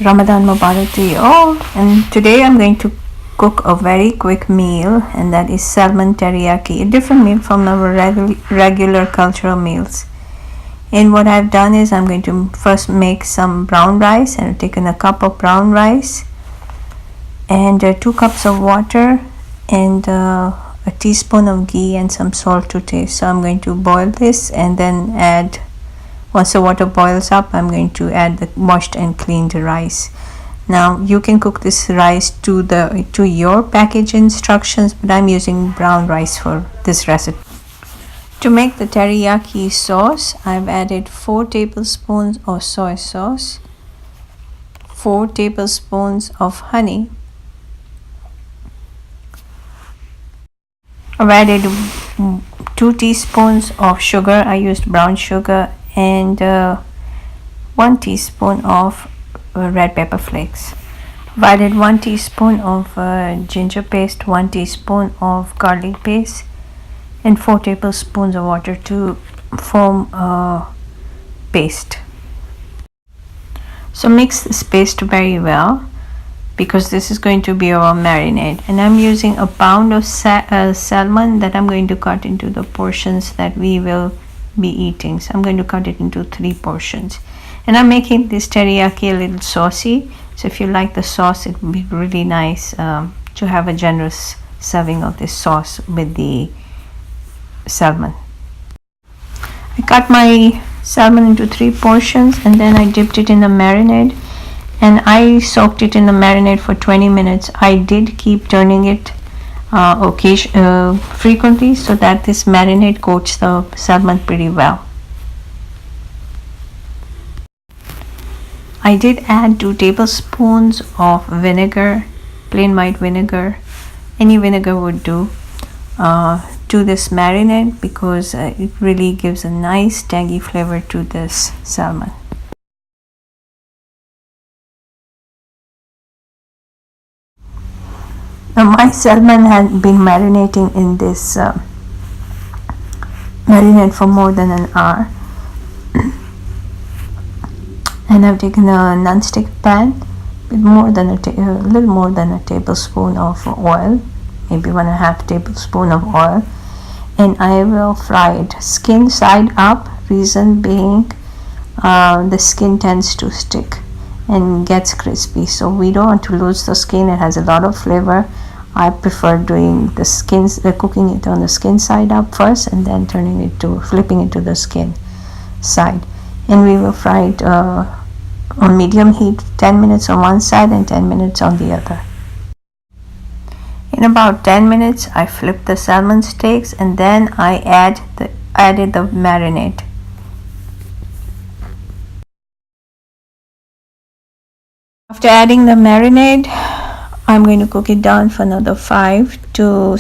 Ramadan Mubarak to you all, and today I'm going to cook a very quick meal, and that is Salmon Teriyaki, a different meal from our regular cultural meals. And what I've done is I'm going to first make some brown rice, and I've taken a cup of brown rice and 2 cups of water and a teaspoon of ghee and some salt to taste. So I'm going to boil this and then add, once the water boils up, I'm going to add the washed and cleaned rice. Now you can cook this rice to your package instructions, but I'm using brown rice for this recipe. To make the teriyaki sauce, I've added 4 tablespoons of soy sauce, 4 tablespoons of honey. I've added 2 teaspoons of sugar. I used brown sugar, and 1 teaspoon of red pepper flakes. I've added 1 teaspoon of ginger paste, 1 teaspoon of garlic paste, and 4 tablespoons of water to form a paste. So mix this paste very well, because this is going to be our marinade, and I'm using a pound of salmon that I'm going to cut into the portions that we will be eating. So I'm going to cut it into 3 portions, and I'm making this teriyaki a little saucy, so if you like the sauce, it would be really nice to have a generous serving of this sauce with the salmon. I cut my salmon into 3 portions, and then I dipped it in the marinade, and I soaked it in the marinade for 20 minutes. I did keep turning it frequently, so that this marinade coats the salmon pretty well. I did add 2 tablespoons of vinegar, plain white vinegar, any vinegar would do, to this marinade, because it really gives a nice tangy flavor to this salmon. Now my salmon had been marinating in this marinade for more than an hour, and I've taken a non-stick pan with a little more than a tablespoon of oil, maybe 1.5 tablespoon of oil, and I will fry it skin side up. Reason being, the skin tends to stick and gets crispy, so we don't want to lose the skin. It has a lot of flavor. I prefer doing cooking it on the skin side up first, and then flipping it to the skin side, and we will fry it on medium heat, 10 minutes on one side and 10 minutes on the other. In about 10 minutes, I flipped the salmon steaks, and then I added the marinade. After adding the marinade, I'm going to cook it down for another 5 to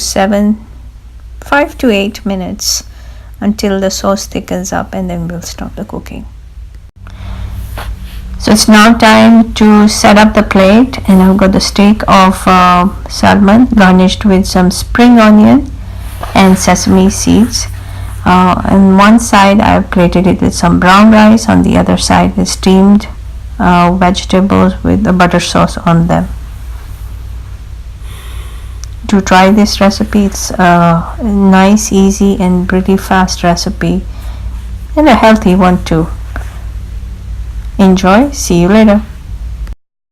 8 minutes until the sauce thickens up, and then we'll stop the cooking. So it's now time to set up the plate, and I've got the steak of salmon garnished with some spring onion and sesame seeds. On one side I've plated it with some brown rice, on the other side is steamed vegetables with the butter sauce on them. To try this recipe, it's a nice, easy and pretty fast recipe, and a healthy one too. Enjoy. See you later.